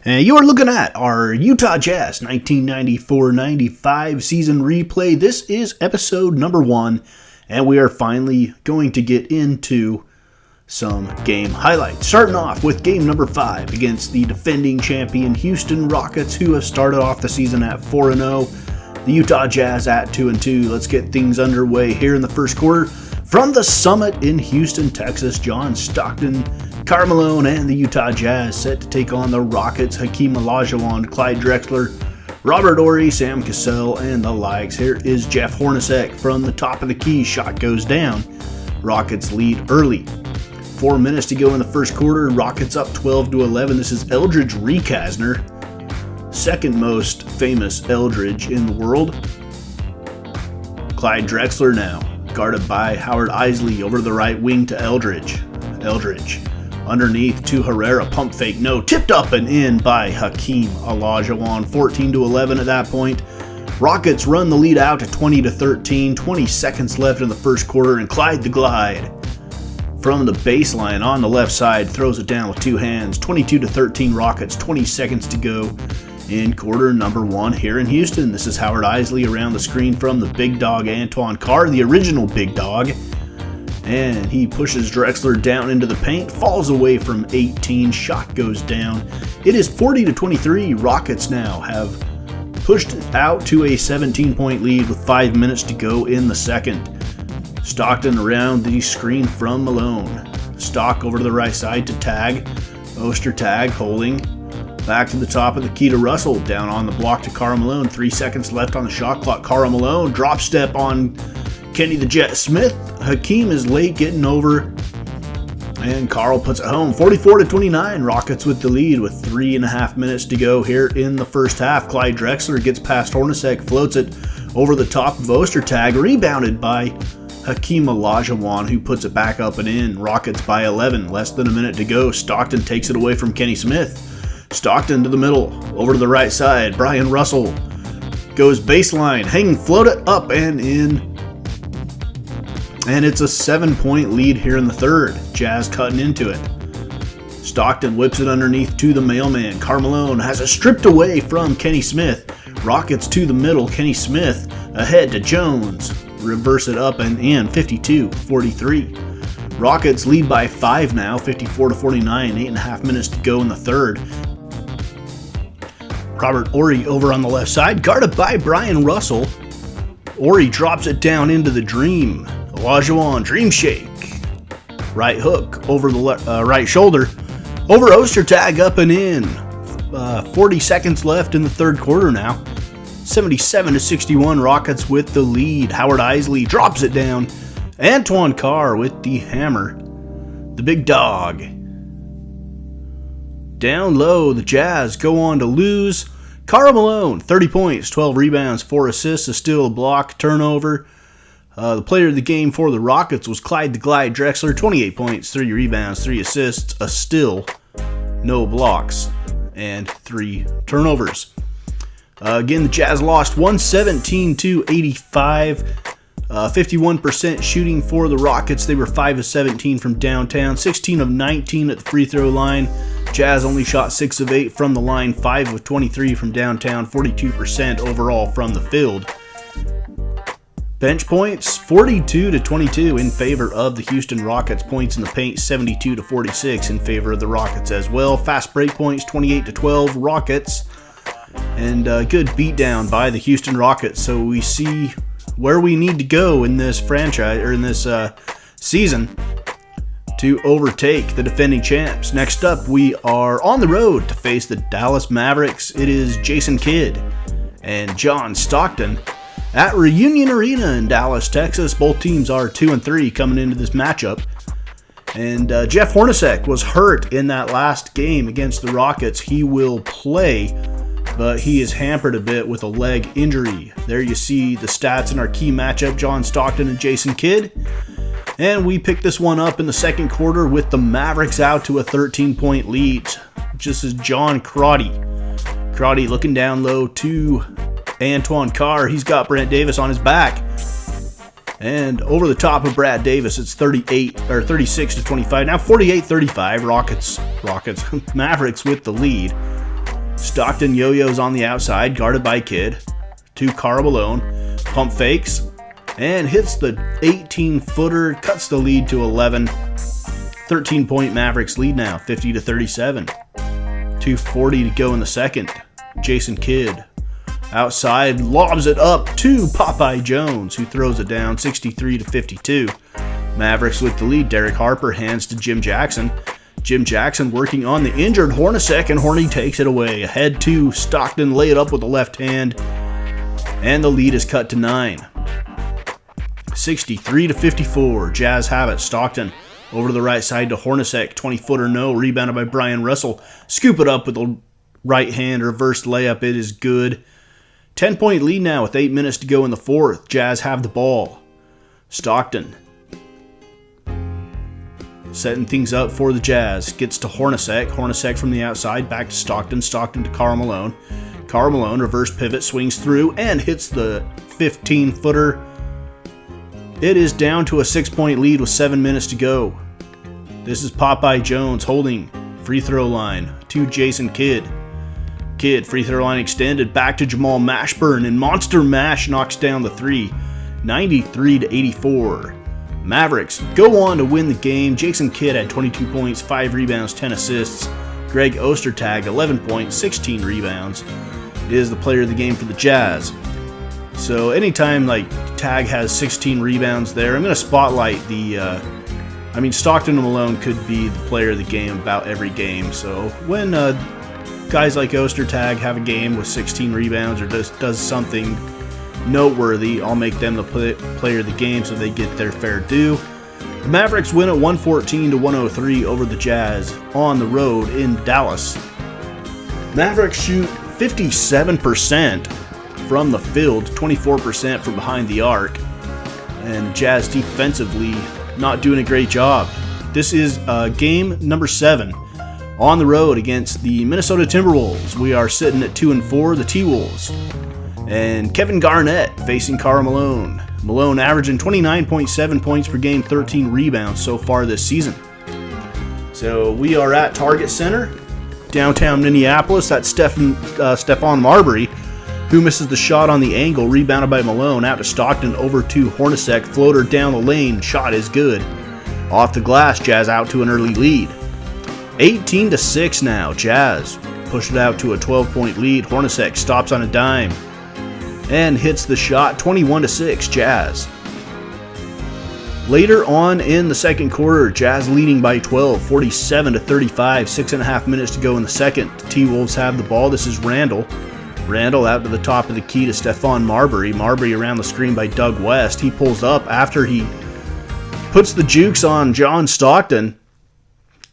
And you are looking at our Utah Jazz 1994-95 season replay. This is episode number 1, and we are finally going to get into some game highlights. Starting off with game number 5 against the defending champion Houston Rockets, who have started off the season at 4-0. The Utah Jazz at 2-2. Let's get things underway here in the first quarter. From the Summit in Houston, Texas, John Stockton, Karl Malone, and the Utah Jazz set to take on the Rockets. Hakeem Olajuwon, Clyde Drexler, Robert Horry, Sam Cassell, and the likes. Here is Jeff Hornacek from the top of the key. Shot goes down. Rockets lead early. 4 minutes to go in the first quarter. Rockets up 12-11. This is Eldridge Rekasner, second most famous Eldridge in the world. Clyde Drexler now, guarded by Howard Eisley over the right wing to Eldridge. Eldridge underneath to Herrera, pump fake, no, tipped up and in by Hakeem Olajuwon. 14-11 at that point. Rockets run the lead out to 20-13. 20 seconds left in the first quarter, and Clyde the Glide from the baseline on the left side throws it down with two hands. 22-13 Rockets, 20 seconds to go in quarter number 1 here in Houston. This is Howard Eisley around the screen from the big dog Antoine Carr, the original big dog. And he pushes Drexler down into the paint, falls away from 18, shot goes down. It is 40-23. Rockets now have pushed out to a 17-point lead with 5 minutes to go in the second. Stockton around the screen from Malone. Stock over to the right side to Tag. Ostertag holding. Back to the top of the key to Russell. Down on the block to Karl Malone. 3 seconds left on the shot clock. Karl Malone drop step on Kenny the Jet Smith. Hakeem is late getting over, and Karl puts it home. 44-29. Rockets with the lead with 3.5 minutes to go here in the first half. Clyde Drexler gets past Hornacek, floats it over the top of Ostertag, rebounded by Hakeem Olajuwon, who puts it back up and in. Rockets by 11, less than a minute to go. Stockton takes it away from Kenny Smith. Stockton to the middle, over to the right side. Brian Russell goes baseline, hanging, float it up and in. And it's a 7-point lead here in the third. Jazz cutting into it. Stockton whips it underneath to the mailman. Karl Malone has it stripped away from Kenny Smith. Rockets to the middle. Kenny Smith ahead to Jones. Reverse it up and in. 52-43. Rockets lead by 5 now. 54-49. 8.5 minutes to go in the third. Robert Horry over on the left side, guarded by Brian Russell. Horry drops it down into the Dream. Olajuwon, Dream Shake. Right hook over the right shoulder. Over Ostertag, up and in. 40 seconds left in the third quarter now. 77-61, Rockets with the lead. Howard Eisley drops it down. Antoine Carr with the hammer. The big dog. Down low, the Jazz go on to lose. Karl Malone, 30 points, 12 rebounds, 4 assists, a steal, a block, turnover. The player of the game for the Rockets was Clyde the Glide Drexler, 28 points, 3 rebounds, 3 assists, a steal, no blocks, and 3 turnovers. Again, the Jazz lost 117-85. 51% shooting for the Rockets. They were 5 of 17 from downtown, 16 of 19 at the free throw line. Jazz only shot 6 of 8 from the line, 5 of 23 from downtown, 42% overall from the field. Bench points, 42-22 in favor of the Houston Rockets. Points in the paint, 72-46 in favor of the Rockets as well. Fast break points, 28-12 Rockets. And good beatdown by the Houston Rockets. So we see where we need to go in this franchise, or in this season, to overtake the defending champs. Next up, we are on the road to face the Dallas Mavericks. It is Jason Kidd and John Stockton at Reunion Arena in Dallas, Texas. Both teams are 2-3 coming into this matchup. And Jeff Hornacek was hurt in that last game against the Rockets. He will play, but he is hampered a bit with a leg injury. There you see the stats in our key matchup, John Stockton and Jason Kidd. And we pick this one up in the second quarter with the Mavericks out to a 13-point lead. Just as John Crotty looking down low to Antoine Carr. He's got Brent Davis on his back. And over the top of Brad Davis, it's 36-25. Now 48-35. Rockets, Mavericks with the lead. Stockton yo-yos on the outside, guarded by Kidd. To Karl Malone. Pump fakes. And hits the 18-footer, cuts the lead to 11. 13-point Mavericks lead now, 50-37. 2:40 to go in the second. Jason Kidd outside, lobs it up to Popeye Jones, who throws it down, 63-52. Mavericks with the lead. Derek Harper hands to Jim Jackson. Jim Jackson working on the injured Hornacek, and Horny takes it away. Ahead to Stockton, lay it up with the left hand, and the lead is cut to 9. 63-54. Jazz have it. Stockton over to the right side to Hornacek. 20-footer no. Rebounded by Brian Russell. Scoop it up with the right hand. Reverse layup. It is good. 10-point lead now with 8 minutes to go in the fourth. Jazz have the ball. Stockton setting things up for the Jazz. Gets to Hornacek. Hornacek from the outside. Back to Stockton. Stockton to Karl Malone. Karl Malone, reverse pivot, swings through and hits the 15-footer. It is down to a 6-point lead with 7 minutes to go. This is Popeye Jones holding free throw line to Jason Kidd. Kidd, free throw line extended, back to Jamal Mashburn, and Monster Mash knocks down the three. 93-84. Mavericks go on to win the game. Jason Kidd had 22 points, 5 rebounds, 10 assists. Greg Ostertag, 11 points, 16 rebounds, is the player of the game for the Jazz. So anytime Tag has 16 rebounds there, I'm going to spotlight the Stockton and Malone could be the player of the game about every game. So when guys like Ostertag have a game with 16 rebounds or does something noteworthy, I'll make them the player of the game so they get their fair due. The Mavericks win at 114-103 over the Jazz on the road in Dallas. Mavericks shoot 57% from the field, 24% from behind the arc, and Jazz defensively not doing a great job. This is game number 7 on the road against the Minnesota Timberwolves. We are sitting at 2-4, the T-Wolves. And Kevin Garnett facing Karl Malone. Malone averaging 29.7 points per game, 13 rebounds so far this season. So we are at Target Center, downtown Minneapolis. That's Stephon Marbury, who misses the shot on the angle, rebounded by Malone, out to Stockton, over to Hornacek, floater down the lane, shot is good. Off the glass, Jazz out to an early lead. 18-6 now, Jazz push it out to a 12-point lead. Hornacek stops on a dime and hits the shot. 21-6, Jazz. Later on in the second quarter, Jazz leading by 12, 47-35, 6.5 minutes to go in the second. The T-Wolves have the ball. This is Randall. Randall out to the top of the key to Stephon Marbury. Marbury around the screen by Doug West. He pulls up after he puts the jukes on John Stockton.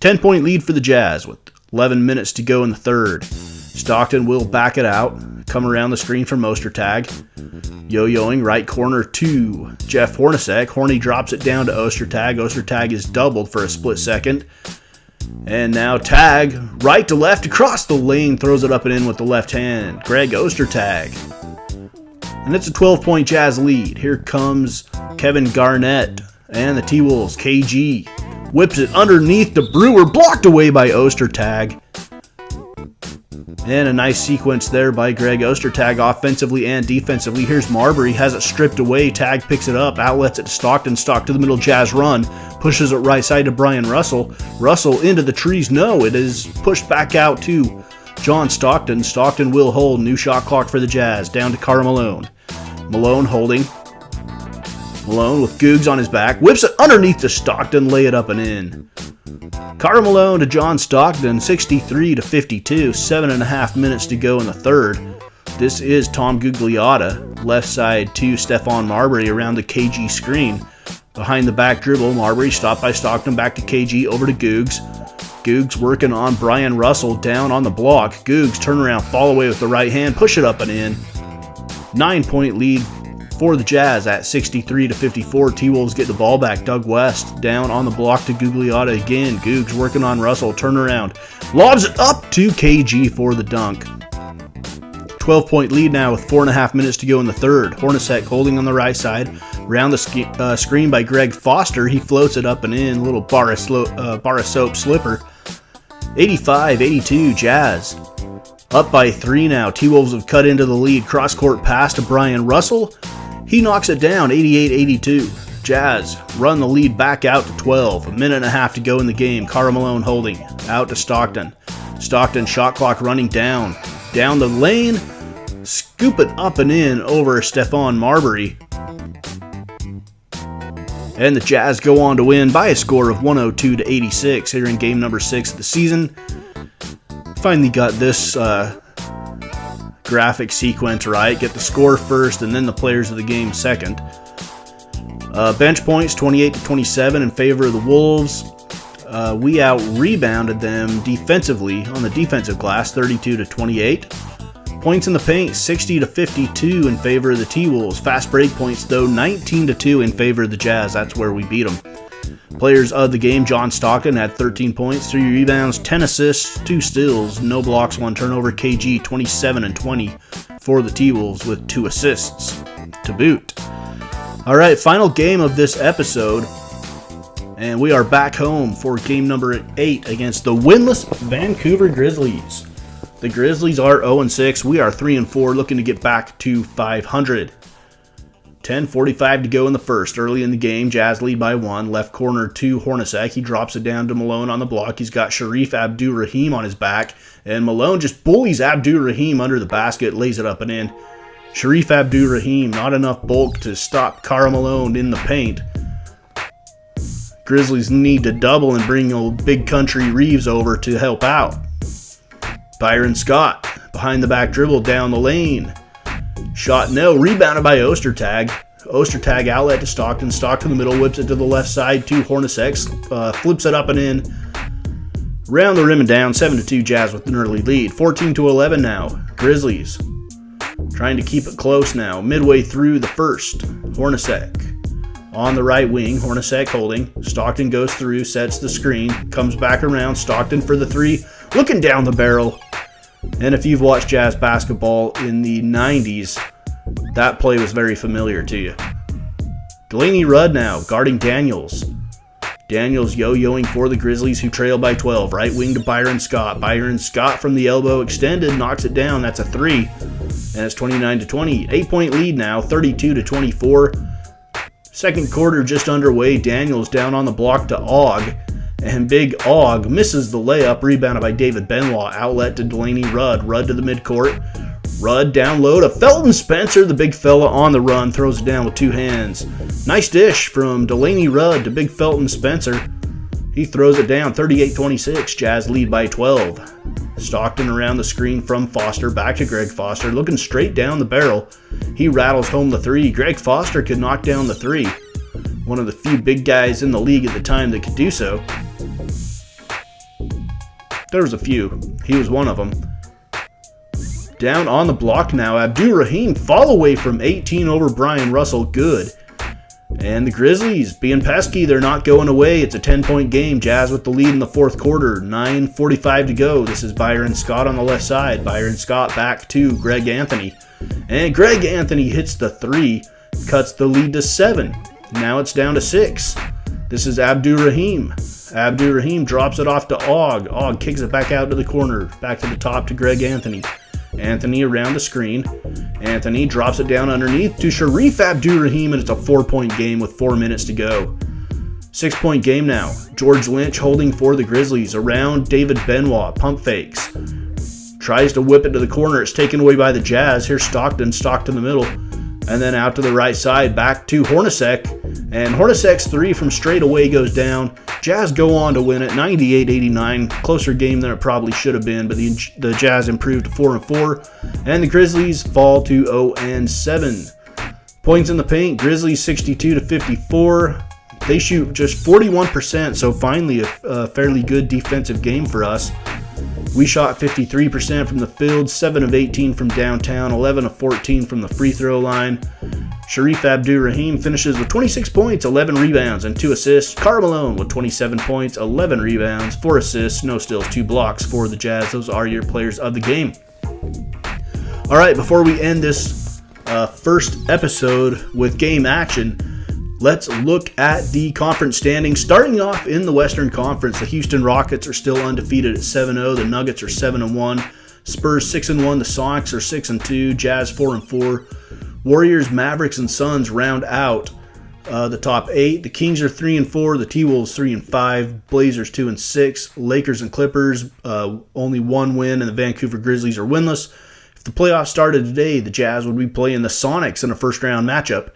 10-point lead for the Jazz with 11 minutes to go in the third. Stockton will back it out. Come around the screen from Ostertag. Yo-yoing right corner to Jeff Hornacek. Horny drops it down to Ostertag. Ostertag is doubled for a split second. And now Tag, right to left, across the lane, throws it up and in with the left hand. Greg Ostertag. And it's a 12-point Jazz lead. Here comes Kevin Garnett and the T-Wolves. KG whips it underneath the Brewer, blocked away by Ostertag. And a nice sequence there by Greg Ostertag offensively and defensively. Here's Marbury, has it stripped away. Tag picks it up, outlets it to Stockton. Stock to the middle, Jazz run. Pushes it right side to Brian Russell. Russell into the trees. No, it is pushed back out to John Stockton. Stockton will hold. New shot clock for the Jazz. Down to Karl Malone. Malone holding. Malone with Googs on his back. Whips it underneath to Stockton. Lay it up and in. Karl Malone to John Stockton, 63-52, 7.5 minutes to go in the third. This is Tom Gugliotta, left side to Stephon Marbury around the KG screen. Behind the back dribble, Marbury stopped by Stockton, back to KG, over to Googs. Googs working on Brian Russell, down on the block. Googs turnaround, fall away with the right hand, push it up and in. 9-point lead for the Jazz at 63-54. T-Wolves get the ball back. Doug West down on the block to Gugliotta again. Googs working on Russell. Turnaround. Lobs it up to KG for the dunk. 12-point lead now with 4.5 minutes to go in the third. Hornacek holding on the right side. Around the screen by Greg Foster. He floats it up and in. Little bar of soap slipper. 85-82 Jazz. Up by 3 now. T-Wolves have cut into the lead. Cross-court pass to Brian Russell. He knocks it down, 88-82. Jazz run the lead back out to 12. A minute and a half to go in the game. Karl Malone holding. Out to Stockton. Stockton shot clock running down. Down the lane. Scoop it up and in over Stephon Marbury. And the Jazz go on to win by a score of 102-86 here in game number 6 of the season. Finally got this graphic sequence right. Get the score first and then the players of the game second. Bench points 28-27 in favor of the Wolves. We out-rebounded them defensively on the defensive glass, 32-28. Points in the paint, 60-52 in favor of the T-Wolves. Fast break points, though, 19-2 in favor of the Jazz. That's where we beat them. Players of the game, John Stockton had 13 points, 3 rebounds, 10 assists, 2 steals, no blocks, 1 turnover. KG, 27-20 for the T-Wolves with 2 assists to boot. All right, final game of this episode. And we are back home for game number 8 against the winless Vancouver Grizzlies. The Grizzlies are 0-6. We are 3-4, looking to get back to 500. 10:45 to go in the first. Early in the game, Jazz lead by 1. Left corner to Hornacek. He drops it down to Malone on the block. He's got Sharif Abdur-Rahim on his back. And Malone just bullies Abdur-Rahim under the basket, lays it up and in. Sharif Abdur-Rahim, not enough bulk to stop Karl Malone in the paint. Grizzlies need to double and bring old Big Country Reeves over to help out. Byron Scott, behind the back dribble down the lane. Shot no, rebounded by Ostertag. Ostertag outlet to Stockton. Stockton in the middle, whips it to the left side to Hornacek. Flips it up and in. Round the rim and down, 7-2 Jazz with an early lead. 14-11 now. Grizzlies trying to keep it close now. Midway through the first. Hornacek on the right wing. Hornacek holding. Stockton goes through, sets the screen, comes back around. Stockton for the 3. Looking down the barrel. And if you've watched Jazz basketball in the 90s, that play was very familiar to you. Delaney Rudd now guarding Daniels. Daniels yo-yoing for the Grizzlies, who trail by 12. Right wing to Byron Scott. Byron Scott from the elbow extended, knocks it down. That's a 3. And it's 29-20. 8-point lead now, 32-24. Second quarter just underway. Daniels down on the block to Ogg. And Big Ogg misses the layup, rebounded by David Benoit. Outlet to Delaney Rudd. Rudd to the midcourt. Rudd down low to Felton Spencer. The big fella on the run throws it down with 2 hands. Nice dish from Delaney Rudd to Big Felton Spencer. He throws it down, 38-26. Jazz lead by 12. Stockton around the screen from Foster. Back to Greg Foster. Looking straight down the barrel. He rattles home the 3. Greg Foster could knock down the 3. One of the few big guys in the league at the time that could do so. There was a few. He was one of them. Down on the block now. Abdur-Rahim fall away from 18 over Brian Russell. Good. And the Grizzlies being pesky. They're not going away. It's a 10-point game. Jazz with the lead in the fourth quarter. 9:45 to go. This is Byron Scott on the left side. Byron Scott back to Greg Anthony. And Greg Anthony hits the 3. Cuts the lead to 7. Now it's down to 6. This is Abdur-Rahim. Abdur-Rahim drops it off to Ogg. Ogg kicks it back out to the corner. Back to the top to Greg Anthony. Anthony around the screen. Anthony drops it down underneath to Sharif Abdur-Rahim, and it's a 4-point game with 4 minutes to go. 6-point game now. George Lynch holding for the Grizzlies. Around David Benoit. Pump fakes. Tries to whip it to the corner. It's taken away by the Jazz. Here's Stockton. Stockton in the middle. And then out to the right side, back to Hornacek. And Hornacek's 3 from straight away goes down. Jazz go on to win it, 98-89. Closer game than it probably should have been, but the Jazz improved to 4-4. And the Grizzlies fall to 0-7. Points in the paint, Grizzlies 62-54. They shoot just 41%, so finally a fairly good defensive game for us. We shot 53% from the field, 7 of 18 from downtown, 11 of 14 from the free throw line. Sharif Abdur-Rahim finishes with 26 points, 11 rebounds, and 2 assists. Karl Malone with 27 points, 11 rebounds, 4 assists, no steals, 2 blocks for the Jazz. Those are your players of the game. All right, before we end this first episode with game action, let's look at the conference standings. Starting off in the Western Conference, the Houston Rockets are still undefeated at 7-0. The Nuggets are 7-1. Spurs 6-1. The Sonics are 6-2. Jazz 4-4. Warriors, Mavericks, and Suns round out the top 8. The Kings are 3-4. The T-Wolves 3-5. Blazers 2-6. Lakers and Clippers only one win, and the Vancouver Grizzlies are winless. If the playoffs started today, the Jazz would be playing the Sonics in a first-round matchup,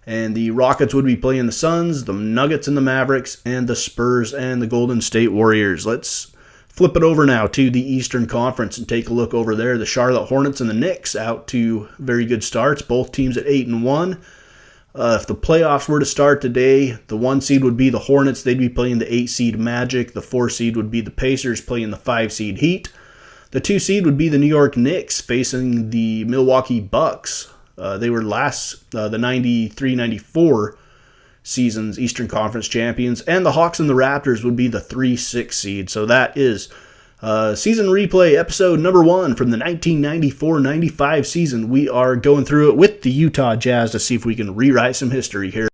and the Rockets would be playing the Suns, the Nuggets and the Mavericks, and the Spurs and the Golden State Warriors. Let's flip it over now to the Eastern Conference and take a look over there. The Charlotte Hornets and the Knicks out to very good starts, both teams at 8-1. If the playoffs were to start today, the 1 seed would be the Hornets. They'd be playing the 8 seed Magic. The 4 seed would be the Pacers playing the 5 seed Heat. The 2 seed would be the New York Knicks facing the Milwaukee Bucks. They were last, the 93-94 season's Eastern Conference champions. And the Hawks and the Raptors would be the 3-6 seed. So that is season replay episode number 1 from the 1994-95 season. We are going through it with the Utah Jazz to see if we can rewrite some history here.